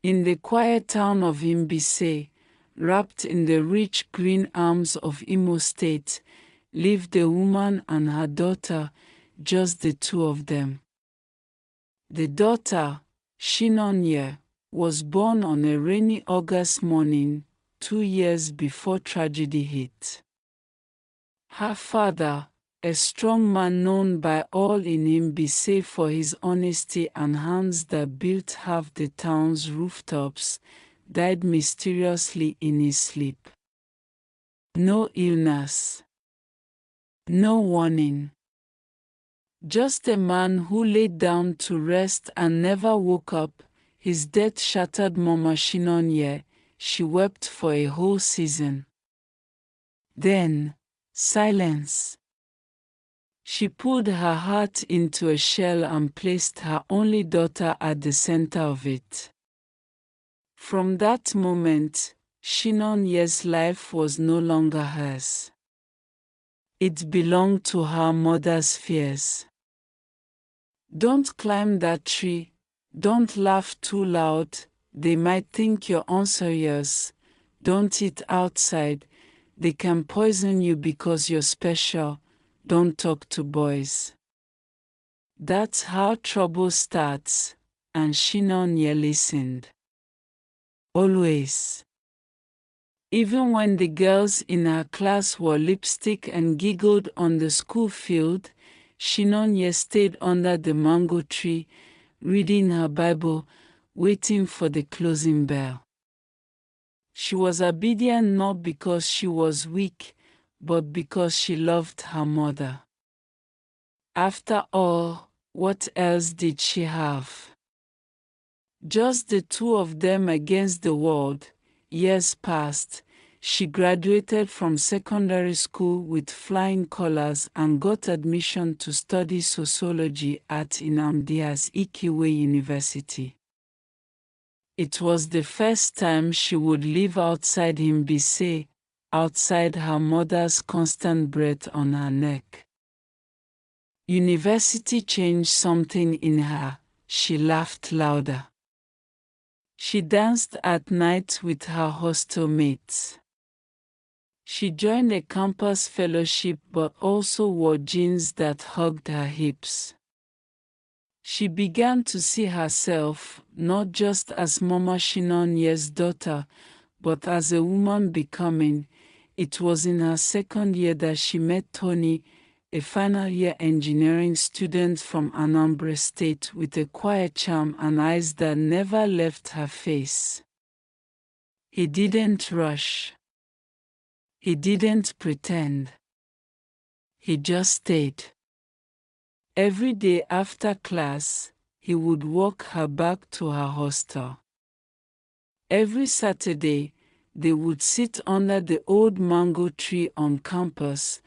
In the quiet town of Mbise, wrapped in the rich green arms of Imo State, lived a woman and her daughter, just the two of them. The daughter, Shinonye, was born on a rainy August morning, 2 years before tragedy hit. Her father, a strong man known by all in Mbise for his honesty and hands that built half the town's rooftops, died mysteriously in his sleep. No illness. No warning. Just a man who laid down to rest and never woke up. His death shattered Mama Shinonye. She wept for a whole season. Then, silence. She pulled her heart into a shell and placed her only daughter at the center of it. From that moment, Shinonye's life was no longer hers. It belonged to her mother's fears. Don't climb that tree. Don't laugh too loud. They might think you're unserious. Don't eat outside. They can poison you because you're special. Don't talk to boys. That's how trouble starts, and Shinonye listened. Always. Even when the girls in her class wore lipstick and giggled on the school field, Shinonye stayed under the mango tree, reading her Bible, waiting for the closing bell. She was obedient not because she was weak, but because she loved her mother. After all, what else did she have? Just the two of them against the world. Years passed. She graduated from secondary school with flying colors and got admission to study sociology at Nnamdi Azikiwe University. It was the first time she would live outside Mbise, outside her mother's constant breath on her neck. University changed something in her. She laughed louder. She danced at night with her hostel mates. She joined a campus fellowship but also wore jeans that hugged her hips. She began to see herself not just as Mama Shinonye's daughter, but as a woman becoming. It was in her second year that she met Tony, a final-year engineering student from Anambra State with a quiet charm and eyes that never left her face. He didn't rush. He didn't pretend. He just stayed. Every day after class, he would walk her back to her hostel. Every Saturday, they would sit under the old mango tree on campus,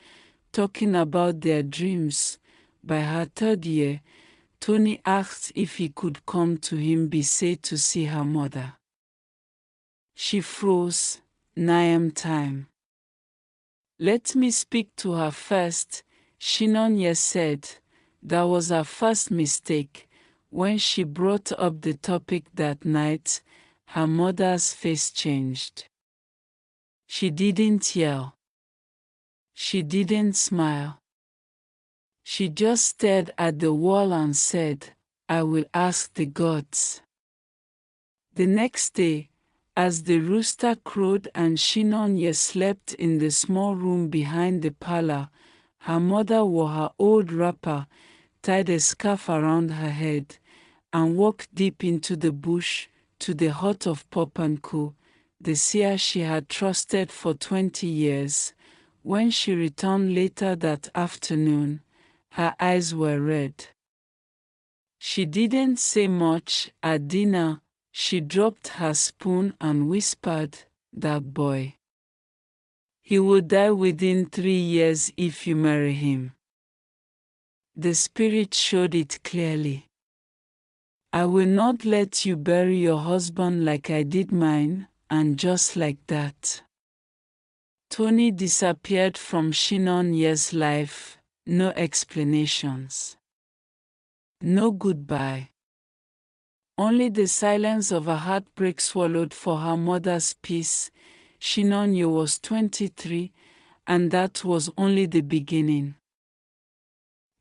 talking about their dreams. By her third year, Tony asked if he could come to Mbise to see her mother. She froze. "Niam time. Let me speak to her first," Shinonye said. That was her first mistake. When she brought up the topic that night, her mother's face changed. She didn't yell. She didn't smile. She just stared at the wall and said, "I will ask the gods." The next day, as the rooster crowed and Shinonye slept in the small room behind the parlor, her mother wore her old wrapper, tied a scarf around her head, and walked deep into the bush to the hut of Popanku, the seer she had trusted for 20 years. When she returned later that afternoon, her eyes were red. She didn't say much at dinner. She dropped her spoon and whispered, "That boy. He will die within 3 years if you marry him." The spirit showed it clearly. "I will not let you bury your husband like I did mine," and just like that, Tony disappeared from Shinonye's life. No explanations. No goodbye. Only the silence of a heartbreak swallowed for her mother's peace. Shinonye was 23, and that was only the beginning.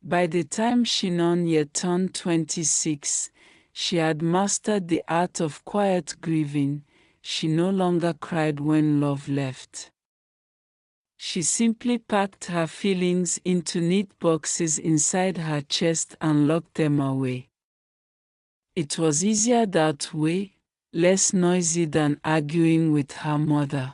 By the time Shinonye turned 26, she had mastered the art of quiet grieving. She no longer cried when love left. She simply packed her feelings into neat boxes inside her chest and locked them away. It was easier that way, less noisy than arguing with her mother.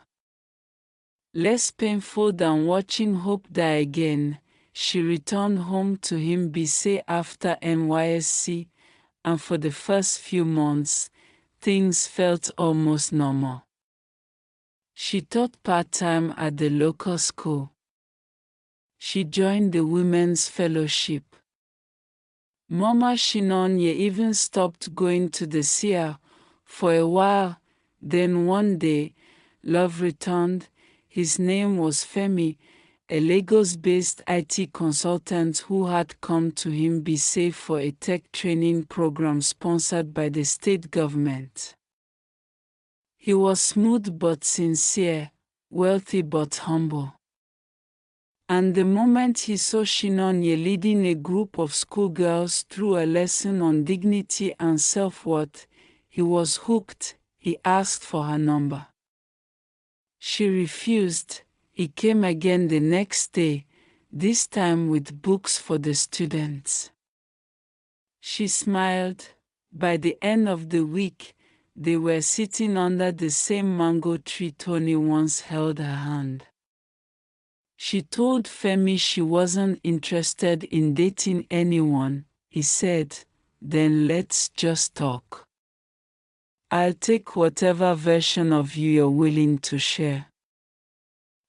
Less painful than watching hope die again. She returned home to him Bisay after NYSC, and for the first few months, things felt almost normal. She taught part-time at the local school. She joined the Women's Fellowship. Mama Shinonye even stopped going to the SIA for a while. Then one day, love returned. His name was Femi, a Lagos-based IT consultant who had come to him Bisay for a tech training program sponsored by the state government. He was smooth but sincere, wealthy but humble. And the moment he saw Shinonye leading a group of schoolgirls through a lesson on dignity and self-worth, he was hooked. He asked for her number. She refused. He came again the next day, this time with books for the students. She smiled. By the end of the week, they were sitting under the same mango tree. Tony once held her hand. She told Femi she wasn't interested in dating anyone. He said, "Then let's just talk. I'll take whatever version of you you're willing to share."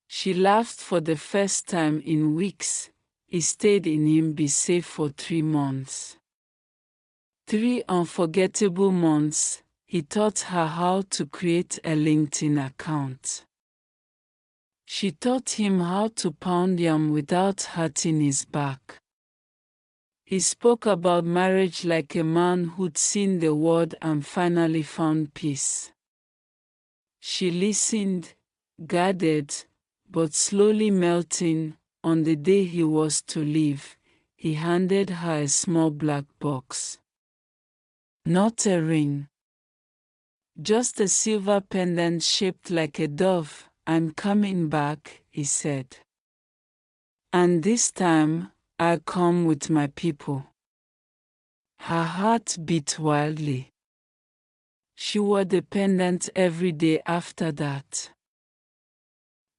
She laughed for the first time in weeks. He stayed in him Bisay for 3 months. 3 unforgettable months. He taught her how to create a LinkedIn account. She taught him how to pound yam without hurting his back. He spoke about marriage like a man who'd seen the world and finally found peace. She listened, guarded, but slowly melting. On the day he was to leave, he handed her a small black box. Not a ring. Just a silver pendant shaped like a dove. "I'm coming back," he said. "And this time, I'll come with my people." Her heart beat wildly. She wore the pendant every day after that.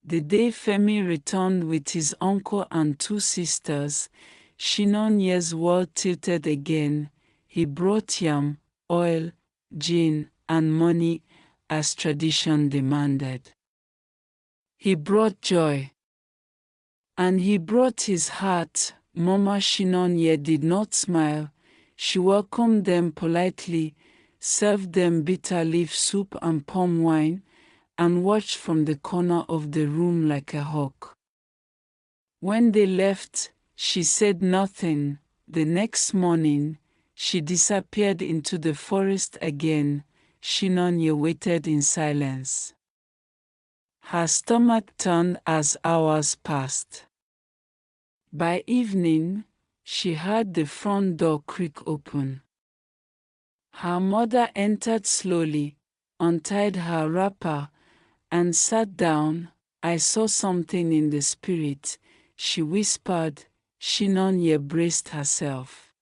The day Femi returned with his uncle and 2 sisters, Shinonye's world tilted again. He brought yam, oil, gin, and money, as tradition demanded. He brought joy. And he brought his heart. Mama Shinonye did not smile. She welcomed them politely, served them bitter leaf soup and palm wine, and watched from the corner of the room like a hawk. When they left, she said nothing. The next morning, she disappeared into the forest again. Shinonye waited in silence. Her stomach turned as hours passed. By evening, she heard the front door creak open. Her mother entered slowly, untied her wrapper, and sat down. "I saw something in the spirit," she whispered. Shinonye braced herself.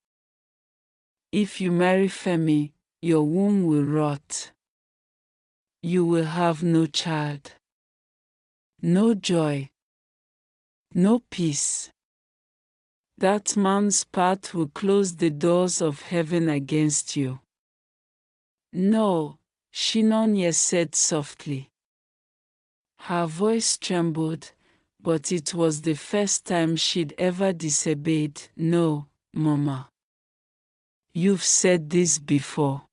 "If you marry Femi, your womb will rot. You will have no child. No joy. No peace. That man's path will close the doors of heaven against you." "No," Shinonye said softly. Her voice trembled, but it was the first time she'd ever disobeyed. "No, Mama. You've said this before.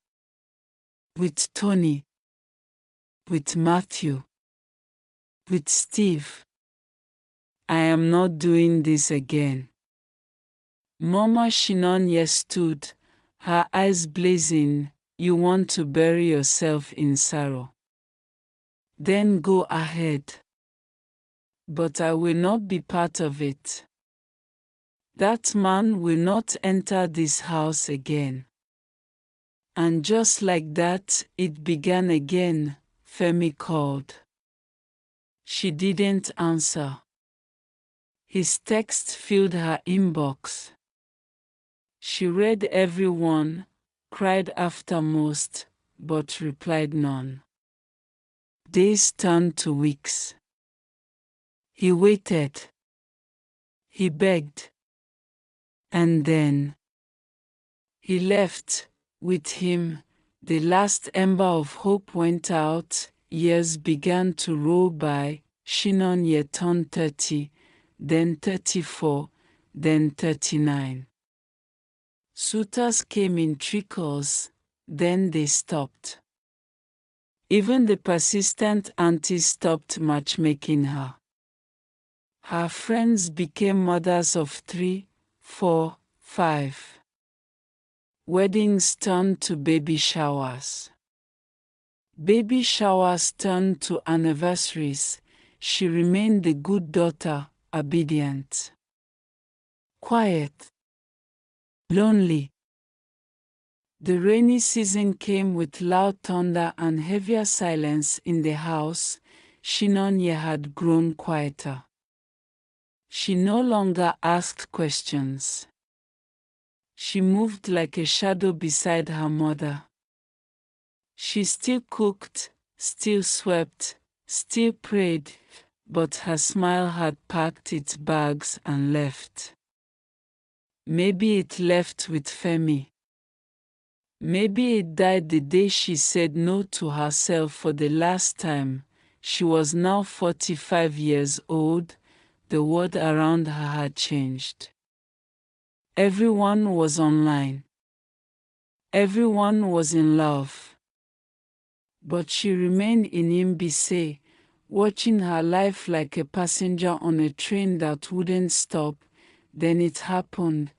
With Tony. With Matthew. With Steve. I am not doing this again." Mama Shinonye stood, her eyes blazing. You want to bury yourself in sorrow? Then go ahead. But I will not be part of it. That man will not enter this house again. And just like that, it began again. Femi called. She didn't answer. His text filled her inbox. She read every one, cried after most, but replied none. Days turned to weeks. He waited. He begged. And then he left. With him, the last ember of hope went out. Years began to roll by. Shinonye turned 30, then 34, then 39. Suitors came in trickles, then they stopped. Even the persistent auntie stopped matchmaking her. Her friends became mothers of 3, 4, 5. Weddings turned to baby showers. Baby showers turned to anniversaries. She remained the good daughter, obedient. Quiet. Lonely. The rainy season came with loud thunder and heavier silence in the house. Shinonye had grown quieter. She no longer asked questions. She moved like a shadow beside her mother. She still cooked, still swept, still prayed, but her smile had packed its bags and left. Maybe it left with Femi. Maybe it died the day she said no to herself for the last time. She was now 45 years old. The world around her had changed. Everyone was online. Everyone was in love. But she remained in Mbise, watching her life like a passenger on a train that wouldn't stop. Then it happened.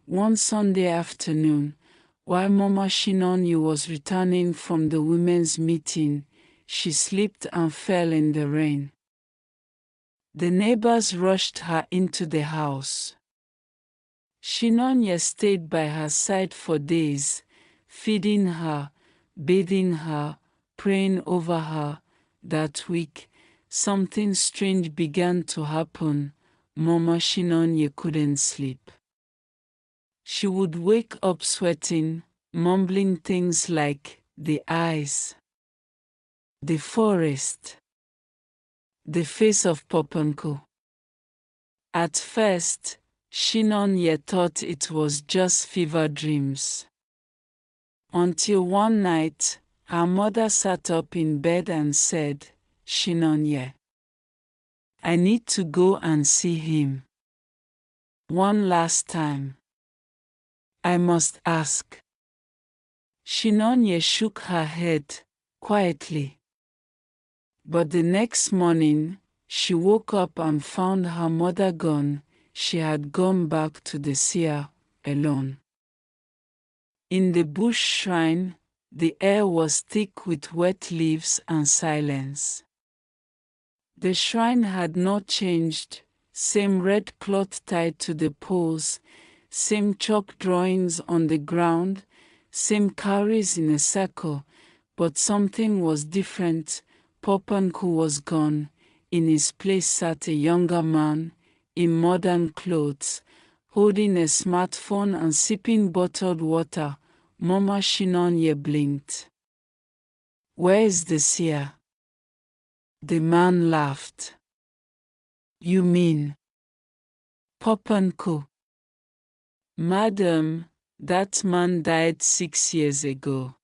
One Sunday afternoon, while Mama Shinonye was returning from the women's meeting, she slipped and fell in the rain. The neighbors rushed her into the house. Shinonye stayed by her side for days, feeding her, bathing her, praying over her. That week, something strange began to happen. Mama Shinonye couldn't sleep. She would wake up sweating, mumbling things like, the eyes, the forest, the face of Poponko. At first, Shinonye thought it was just fever dreams. Until one night, her mother sat up in bed and said, Shinonye, I need to go and see him. One last time. I must ask. Shinonye shook her head, quietly. But the next morning, she woke up and found her mother gone. She had gone back to the seer, alone. In the bush shrine, the air was thick with wet leaves and silence. The shrine had not changed, same red cloth tied to the poles, same chalk drawings on the ground, same cowries in a circle, but something was different. Poponko was gone. In his place sat a younger man, in modern clothes, holding a smartphone and sipping bottled water. Mama Shinonye blinked. Where is the seer? The man laughed. You mean Poponko? Madam, that man died 6 years ago.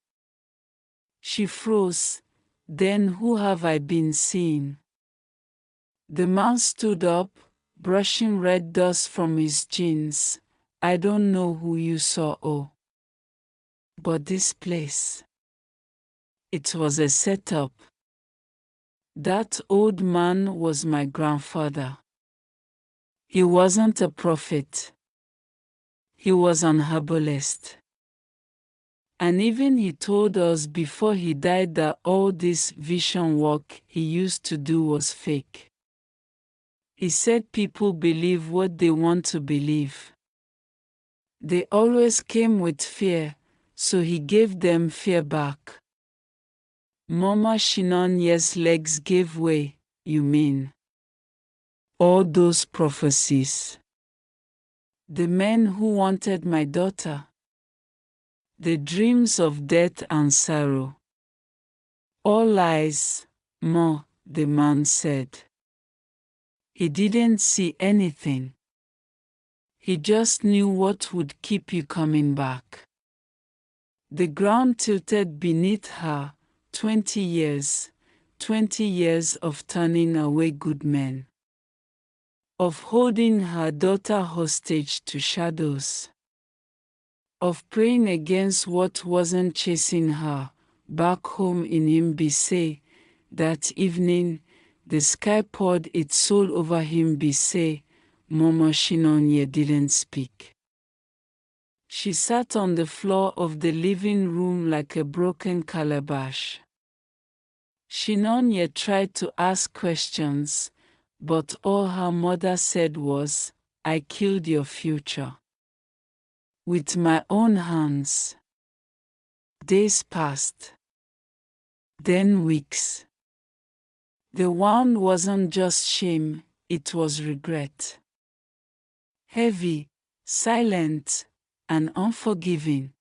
She froze. Then who have I been seeing? The man stood up, brushing red dust from his jeans. I don't know who you saw, oh. But this place. It was a setup. That old man was my grandfather. He wasn't a prophet. He was an herbalist. And even he told us before he died that all this vision work he used to do was fake. He said people believe what they want to believe. They always came with fear, so he gave them fear back. Mama Shinonye's legs gave way, you mean? All those prophecies. The men who wanted my daughter. The dreams of death and sorrow. All lies, Ma, the man said. He didn't see anything. He just knew what would keep you coming back. The ground tilted beneath her, 20 years of turning away good men. Of holding her daughter hostage to shadows. Of praying against what wasn't chasing her, back home in Mbise. That evening, the sky poured its soul over Mbise. Mama Shinonye didn't speak. She sat on the floor of the living room like a broken calabash. Shinonye tried to ask questions, but all her mother said was, I killed your future. With my own hands. Days passed. Then weeks. The wound wasn't just shame, it was regret. Heavy, silent, and unforgiving.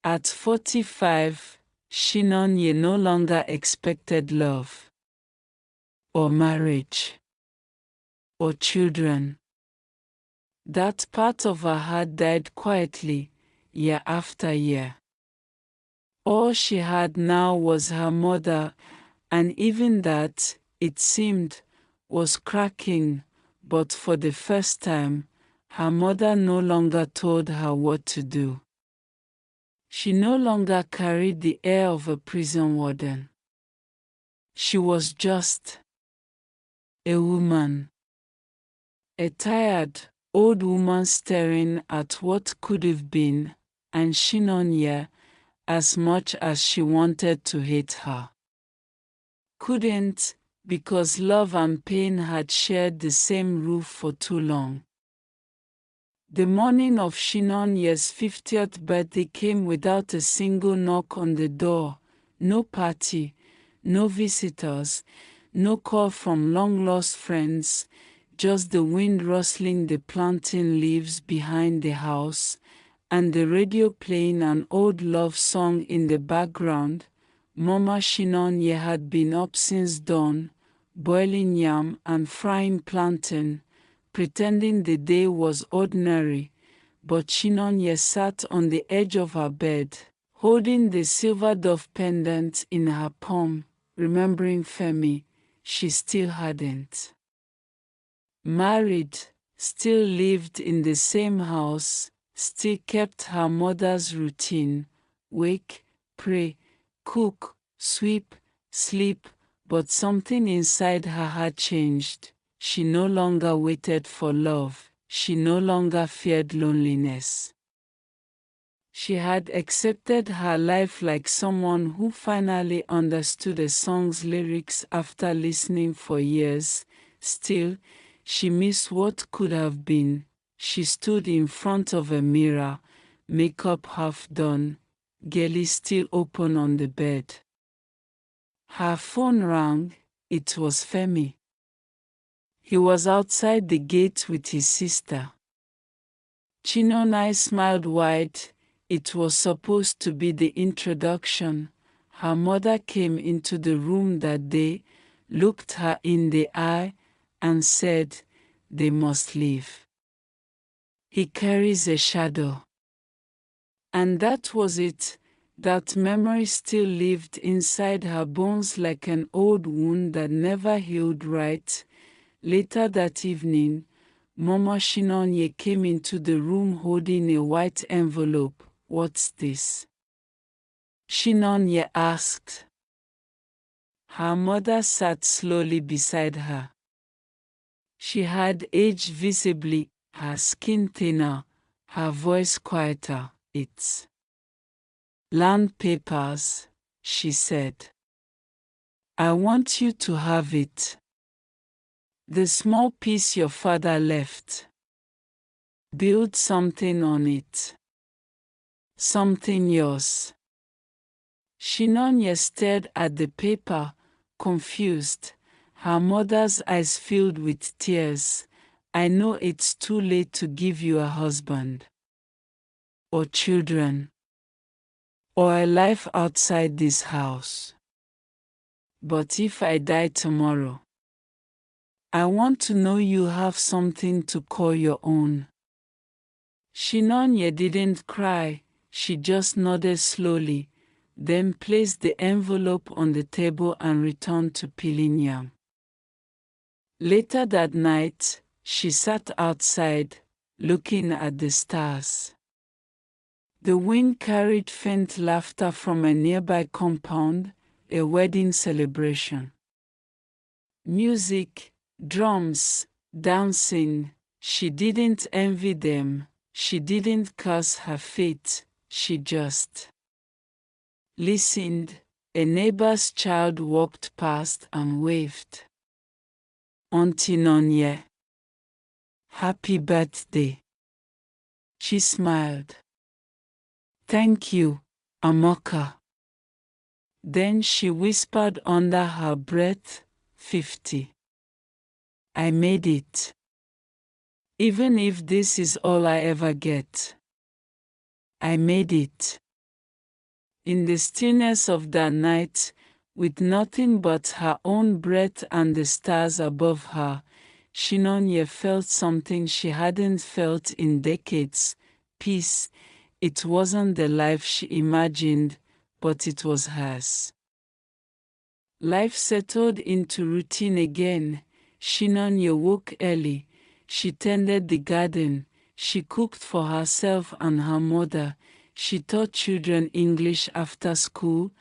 At 45, Shinonye no longer expected love. Or marriage. Or children. That part of her heart died quietly, year after year. All she had now was her mother, and even that, it seemed, was cracking, but for the first time, her mother no longer told her what to do. She no longer carried the air of a prison warden. She was just a woman. A tired, old woman staring at what could have been, and Shinonye, as much as she wanted to hate her. Couldn't, because love and pain had shared the same roof for too long. The morning of Shinonye's 50th birthday came without a single knock on the door, no party, no visitors, no call from long-lost friends, just the wind rustling the plantain leaves behind the house, and the radio playing an old love song in the background. Mama Shinonye had been up since dawn, boiling yam and frying plantain, pretending the day was ordinary, but Shinonye sat on the edge of her bed, holding the silver dove pendant in her palm, remembering Femi. She still hadn't married, still lived in the same house, still kept her mother's routine, wake, pray, cook, sweep, sleep, but something inside her had changed. She no longer waited for love, she no longer feared loneliness. She had accepted her life like someone who finally understood a song's lyrics after listening for years. Still, she missed what could have been. She stood in front of a mirror, makeup half done, gilly still open on the bed. Her phone rang. It was Femi. He was outside the gate with his sister. Chinonye smiled wide. It was supposed to be the introduction. Her mother came into the room that day, looked her in the eye, and said, they must leave. He carries a shadow. And that was it. That memory still lived inside her bones like an old wound that never healed right. Later that evening, Mama Shinonye came into the room holding a white envelope. What's this? Shinonye asked. Her mother sat slowly beside her. She had aged visibly, her skin thinner, her voice quieter. It's Land papers, she said. I want you to have it. The small piece your father left. Build something on it. Something yours. Shinonya stared at the paper, confused, her mother's eyes filled with tears. I know it's too late to give you a husband, or children, or a life outside this house. But if I die tomorrow, I want to know you have something to call your own. Shinonya didn't cry, she just nodded slowly, then placed the envelope on the table and returned to peeling yam. Later that night, she sat outside, looking at the stars. The wind carried faint laughter from a nearby compound, a wedding celebration. Music, drums, dancing. She didn't envy them, she didn't curse her fate, she just listened. A neighbor's child walked past and waved. Auntie Nonye. Happy birthday. She smiled. Thank you, Amoka. Then she whispered under her breath, 50. I made it. Even if this is all I ever get. I made it. In the stillness of that night, with nothing but her own breath and the stars above her, Shinonya felt something she hadn't felt in decades, peace. It wasn't the life she imagined, but it was hers. Life settled into routine again. Shinonya woke early. She tended the garden. She cooked for herself and her mother. She taught children English after school,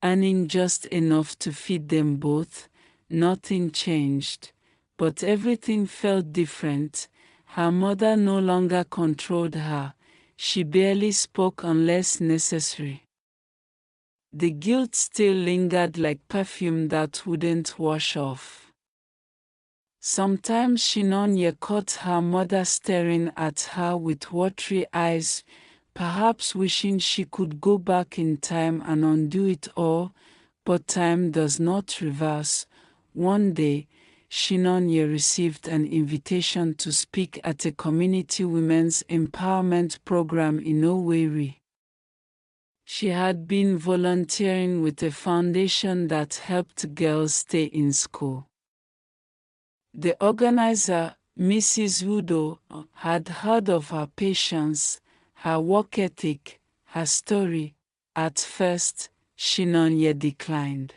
earning just enough to feed them both. Nothing changed, but everything felt different. Her mother no longer controlled her. She barely spoke unless necessary. The guilt still lingered like perfume that wouldn't wash off. Sometimes Shinonya caught her mother staring at her with watery eyes, perhaps wishing she could go back in time and undo it all, but time does not reverse. One day, Shinonya received an invitation to speak at a community women's empowerment program in Owerri. She had been volunteering with a foundation that helped girls stay in school. The organizer, Mrs. Udo, had heard of her patience, her work ethic, her story. At first, Shinonya declined.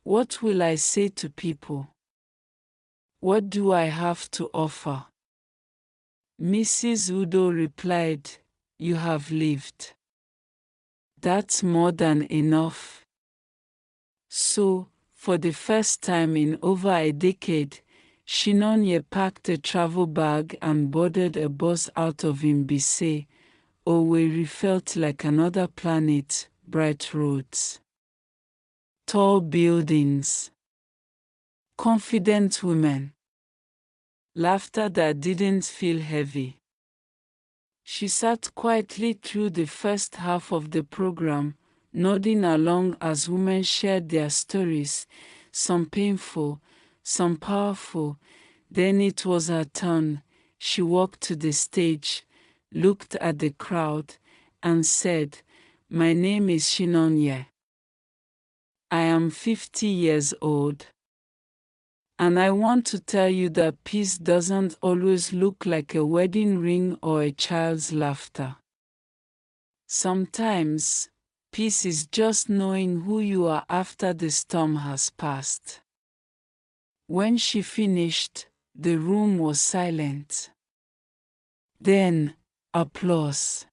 What will I say to people? What do I have to offer? Mrs. Udo replied, You have lived. That's more than enough. So, for the first time in over a decade, Shinonya packed a travel bag and boarded a bus out of Mbise. Owerri felt like another planet, bright roads, tall buildings, confident women, laughter that didn't feel heavy. She sat quietly through the first half of the program, nodding along as women shared their stories, some painful, some powerful. Then it was her turn. She walked to the stage, looked at the crowd, and said, My name is Shinonya. I am 50 years old. And I want to tell you that peace doesn't always look like a wedding ring or a child's laughter. Sometimes, peace is just knowing who you are after the storm has passed. When she finished, the room was silent. Then, applause.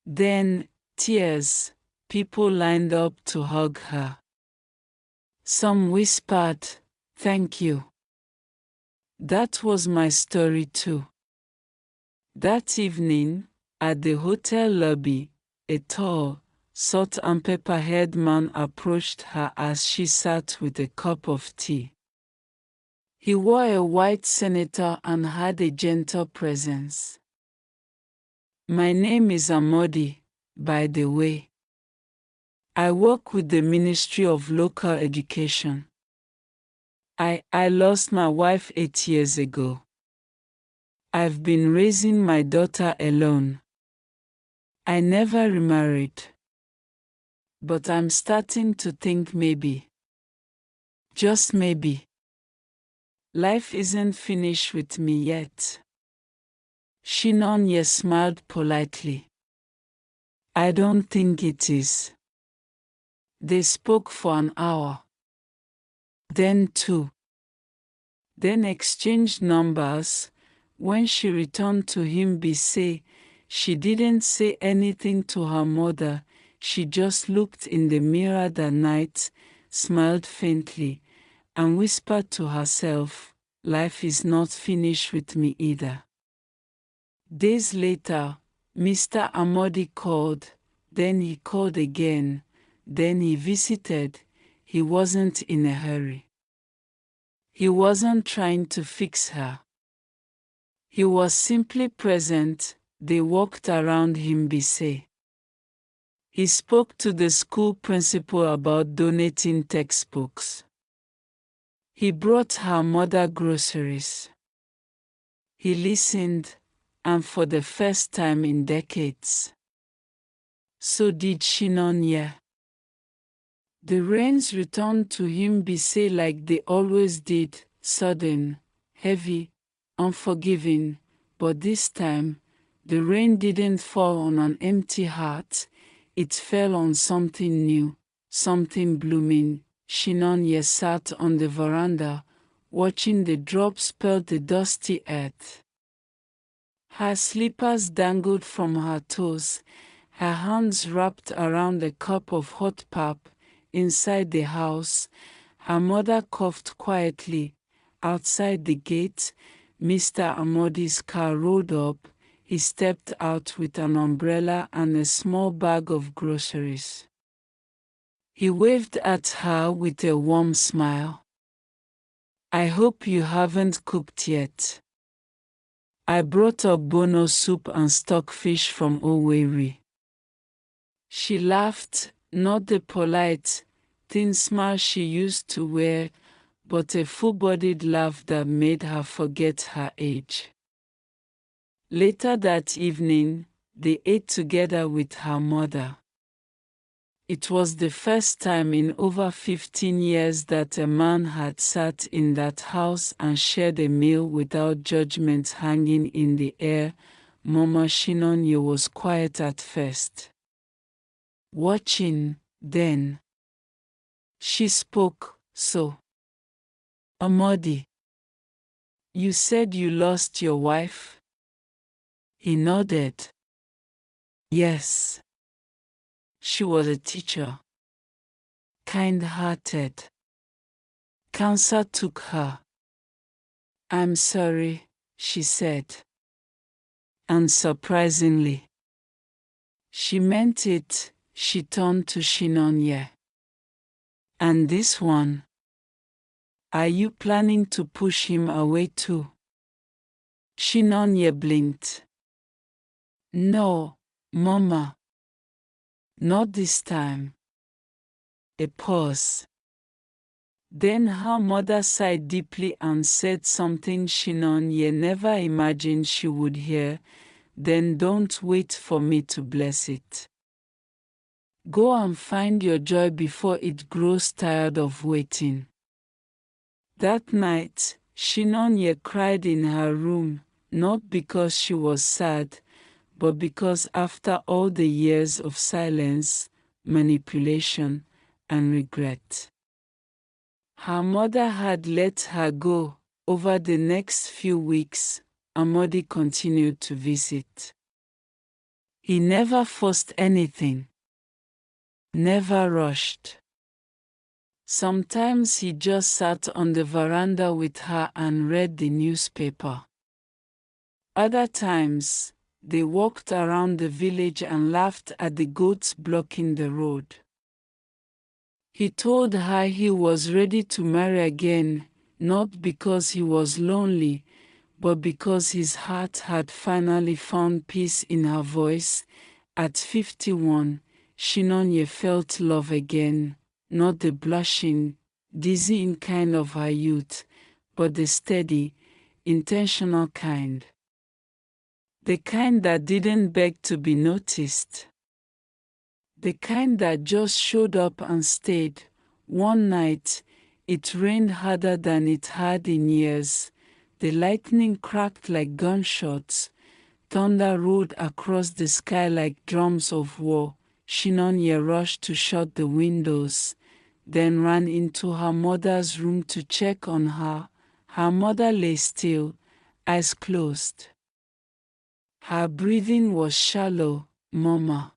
Then, tears. People lined up to hug her. Some whispered, Thank you. That was my story too. That evening, at the hotel lobby, A tall, salt-and-pepper-haired man approached her as she sat with a cup of tea. He wore a white senator and had a gentle presence. "My name is Amodi, by the way. I work with the Ministry of Local Education. I lost my wife 8 years ago. I've been raising my daughter alone. I never remarried. But I'm starting to think maybe, just maybe, life isn't finished with me yet." Shinonye smiled politely. "I don't think it is." They spoke for an hour. Then two. Then exchanged numbers. When she returned to him Bisay, she didn't say anything to her mother. She just looked in the mirror that night, smiled faintly, and whispered to herself, "Life is not finished with me either." Days later, Mr. Amodi called, then he called again, then he visited. He wasn't in a hurry. He wasn't trying to fix her. He was simply present. They walked around him Bisay. He spoke to the school principal about donating textbooks. He brought her mother groceries. He listened, and for the first time in decades, so did Shinonye. The rains returned to him Bisay like they always did, sudden, heavy, unforgiving, but this time, the rain didn't fall on an empty heart, it fell on something new, something blooming. Shinonye sat on the veranda, watching the drops pelt the dusty earth. Her slippers dangled from her toes, her hands wrapped around a cup of hot pap. Inside the house, her mother coughed quietly. Outside the gate, Mr. Amodi's car rolled up. He stepped out with an umbrella and a small bag of groceries. He waved at her with a warm smile. "I hope you haven't cooked yet. I brought up bono soup and stockfish from Owerri." She laughed, not the polite, thin smile she used to wear, but a full-bodied laugh that made her forget her age. Later that evening, they ate together with her mother. It was the first time in over 15 years that a man had sat in that house and shared a meal without judgment hanging in the air. Mama Shinonye was quiet at first. Watching, then. She spoke, "So, Amodi, you said you lost your wife?" He nodded. "Yes. She was a teacher. Kind-hearted. Cancer took her." "I'm sorry," she said. And surprisingly, she meant it. She turned to Shinonye. "And this one? Are you planning to push him away too?" Shinonye blinked. "No, Mama. Not this time." A pause. Then her mother sighed deeply and said something Shinonye never imagined she would hear. "Then don't wait for me to bless it. Go and find your joy before it grows tired of waiting." That night, Shinonye cried in her room, not because she was sad, but because after all the years of silence, manipulation, and regret, her mother had let her go. Over the next few weeks, Amodi continued to visit. He never forced anything, never rushed. Sometimes he just sat on the veranda with her and read the newspaper. Other times, They walked around the village and laughed at the goats blocking the road. He told her he was ready to marry again, not because he was lonely, but because his heart had finally found peace in her voice. At 51, Shinonye felt love again, not the blushing, dizzying kind of her youth, but the steady, intentional kind. The kind that didn't beg to be noticed. The kind that just showed up and stayed. One night, it rained harder than it had in years. The lightning cracked like gunshots. Thunder rolled across the sky like drums of war. Shinonye rushed to shut the windows, then ran into her mother's room to check on her. Her mother lay still, eyes closed. Her breathing was shallow. "Mama."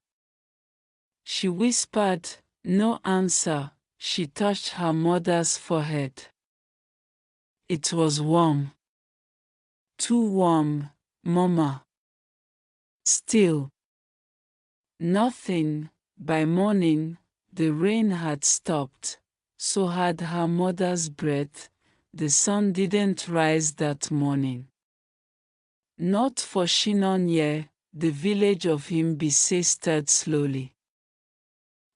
She whispered. No answer. She touched her mother's forehead. It was warm. Too warm, Mama. Still. Nothing. By morning, the rain had stopped. So had her mother's breath. The sun didn't rise that morning. Not for Shinonye, the village of Himbise stirred slowly.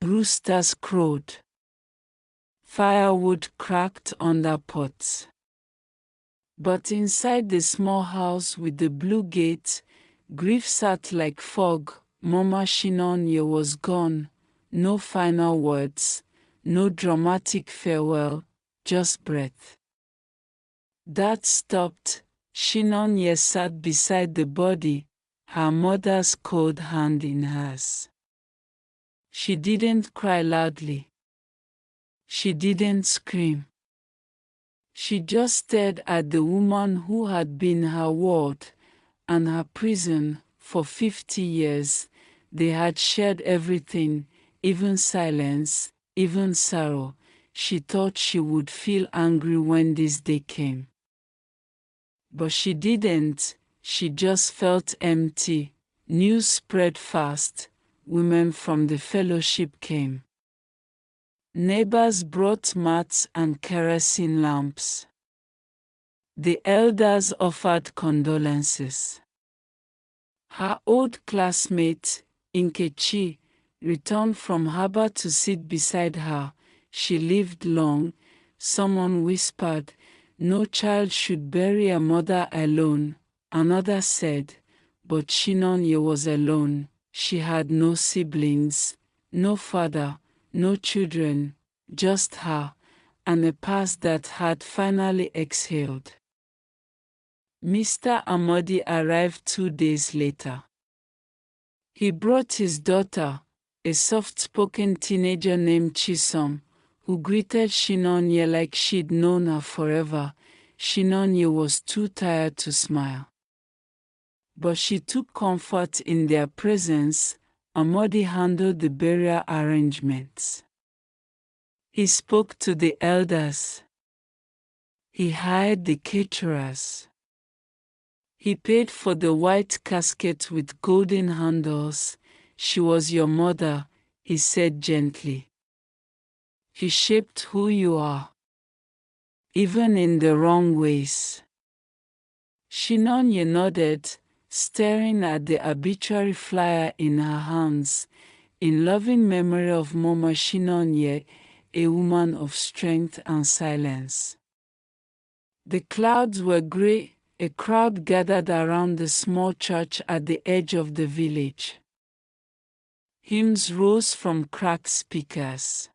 Roosters crowed. Firewood cracked under pots. But inside the small house with the blue gate, grief sat like fog. Mama Shinonye was gone. No final words, no dramatic farewell, just breath. That stopped. Shinonye sat beside the body, her mother's cold hand in hers. She didn't cry loudly. She didn't scream. She just stared at the woman who had been her ward and her prison for 50 years. They had shared everything, even silence, even sorrow. She thought she would feel angry when this day came. But she didn't. She just felt empty. News spread fast. Women from the fellowship came. Neighbors brought mats and kerosene lamps. The elders offered condolences. Her old classmate, Nkechi, returned from harbor to sit beside her. She lived long. Someone whispered, "No child should bury a mother alone." Another said, but Shinonye was alone. She had no siblings, no father, no children, just her, and a past that had finally exhaled. Mr. Amadi arrived 2 days later. He brought his daughter, a soft-spoken teenager named Chisom, who greeted Shinonye like she'd known her forever. Shinonye was too tired to smile. But she took comfort in their presence. Amadi handled the burial arrangements. He spoke to the elders. He hired the caterers. He paid for the white casket with golden handles. "She was your mother," he said gently. "She shaped who you are, even in the wrong ways." Shinonye nodded, staring at the obituary flyer in her hands. "In loving memory of Mama Shinonye, a woman of strength and silence." The clouds were gray. A crowd gathered around the small church at the edge of the village. Hymns rose from cracked speakers.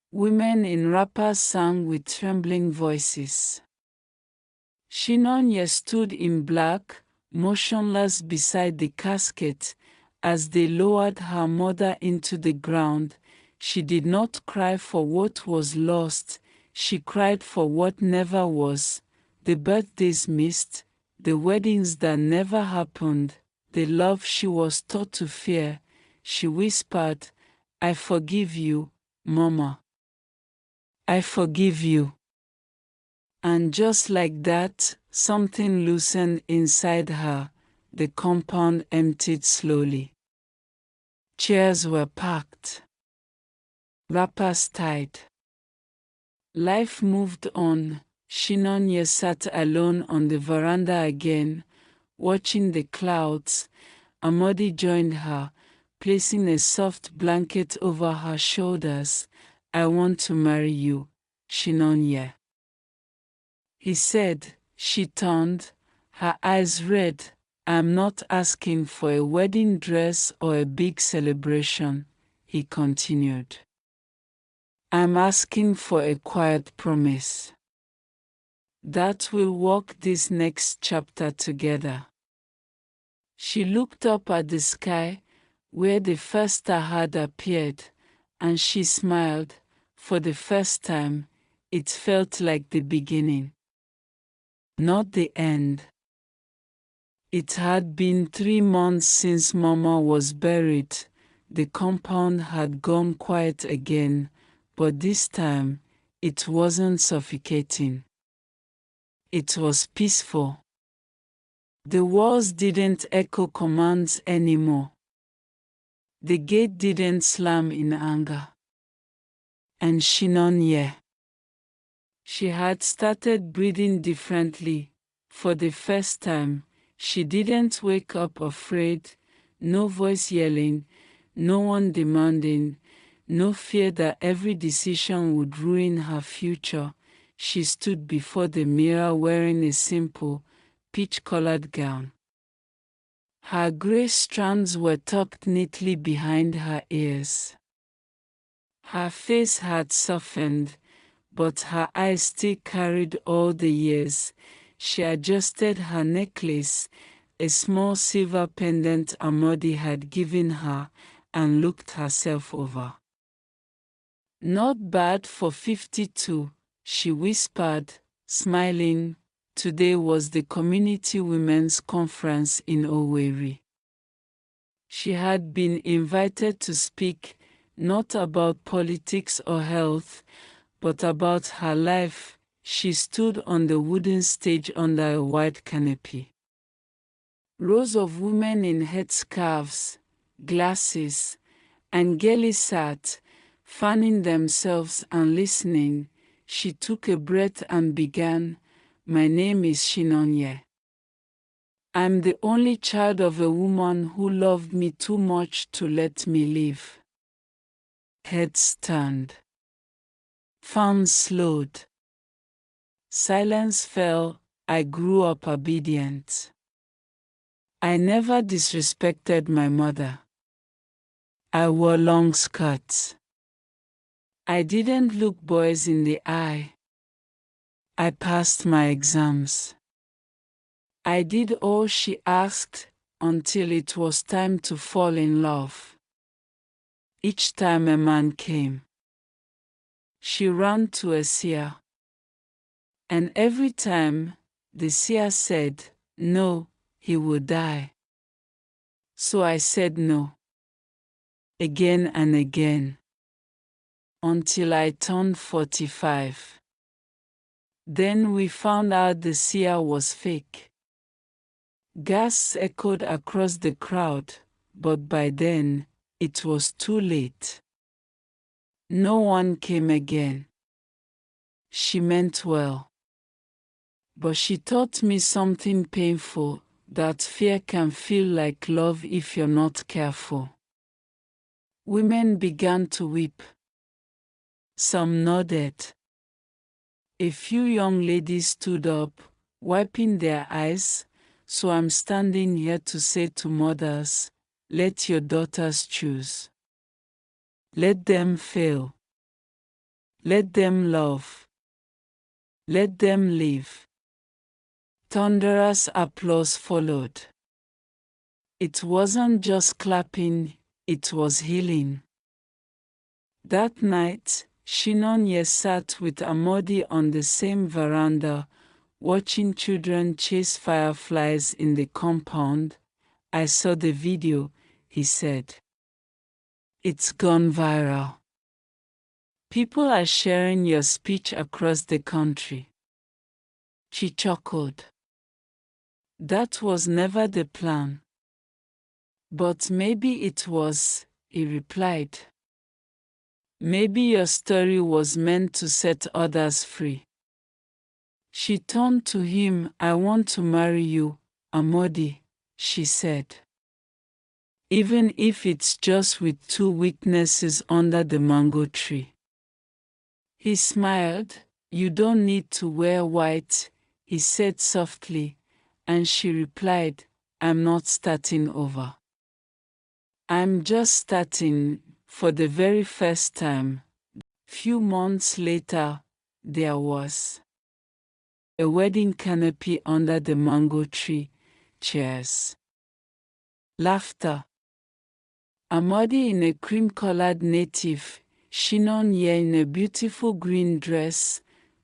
Women in wrappers sang with trembling voices. Shinonye stood in black, motionless beside the casket. As they lowered her mother into the ground, she did not cry for what was lost, she cried for what never was. The birthdays missed, the weddings that never happened, the love she was taught to fear. She whispered, "I forgive you, Mama. I forgive you." And just like that, something loosened inside her. the compound emptied slowly. Chairs were packed. Wrappers tied. Life moved on. Shinonye sat alone on the veranda again, watching the clouds. Amadi joined her, placing a soft blanket over her shoulders. "I want to marry you, Shinonye," he said. She turned, her eyes red. "I'm not asking for a wedding dress or a big celebration," he continued. "I'm asking for a quiet promise that we'll walk this next chapter together." She looked up at the sky, where the first star had appeared, and she smiled. For the first time, it felt like the beginning, not the end. It had been 3 months since Mama was buried. The compound had gone quiet again, but this time, it wasn't suffocating. It was peaceful. The walls didn't echo commands anymore. The gate didn't slam in anger. And Shinonye, she had started breathing differently. For the first time, she didn't wake up afraid, no voice yelling, no one demanding, no fear that every decision would ruin her future. She stood before the mirror wearing a simple, peach-colored gown. Her gray strands were tucked neatly behind her ears. Her face had softened, but her eyes still carried all the years. She adjusted her necklace, a small silver pendant Amadi had given her, and looked herself over. "Not bad for 52, she whispered, smiling. Today was the Community Women's Conference in Owerri. She had been invited to speak, not about politics or health, but about her life. She stood on the wooden stage under a white canopy. Rows of women in headscarves, glasses, and gaily sat, fanning themselves and listening. She took a breath and began, "My name is Shinonye. I'm the only child of a woman who loved me too much to let me live." Heads turned. Fans slowed. Silence fell. I grew up obedient. I never disrespected my mother. I wore long skirts. I didn't look boys in the eye. I passed my exams. I did all she asked until it was time to fall in love. Each time a man came, she ran to a seer. And every time, the seer said, "No, he will die." So I said no. Again and again. Until I turned 45. Then we found out the seer was fake. Gasps echoed across the crowd, but by then, it was too late. No one came again. She meant well. But she taught me something painful, that fear can feel like love if you're not careful. Women began to weep. Some nodded. A few young ladies stood up, wiping their eyes. So I'm standing here to say to mothers, let your daughters choose. Let them fail. Let them love. Let them live. Thunderous applause followed. It wasn't just clapping, it was healing. That night, Shinonye sat with Amodi on the same veranda, watching children chase fireflies in the compound. "I saw the video," he said. "It's gone viral. People are sharing your speech across the country." She chuckled. That was never the plan. But maybe it was, he replied. Maybe your story was meant to set others free. She turned to him. I want to marry you, Amodi, she said. Even if it's just with 2 witnesses under the mango tree. He smiled. You don't need to wear white, he said softly, and she replied, I'm not starting over. I'm just starting, for the very first time. Few months later, there was a wedding canopy under the mango tree, chairs, laughter. Amadi in a cream-colored native chignon in a beautiful green dress,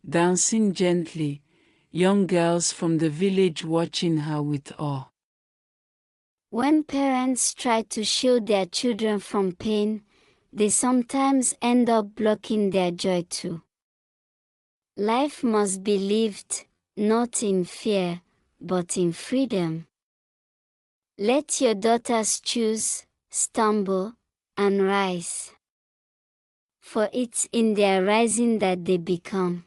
dancing gently, young girls from the village watching her with awe. When parents try to shield their children from pain, they sometimes end up blocking their joy too. Life must be lived, not in fear, but in freedom. Let your daughters choose, stumble, and rise. For it's in their rising that they become.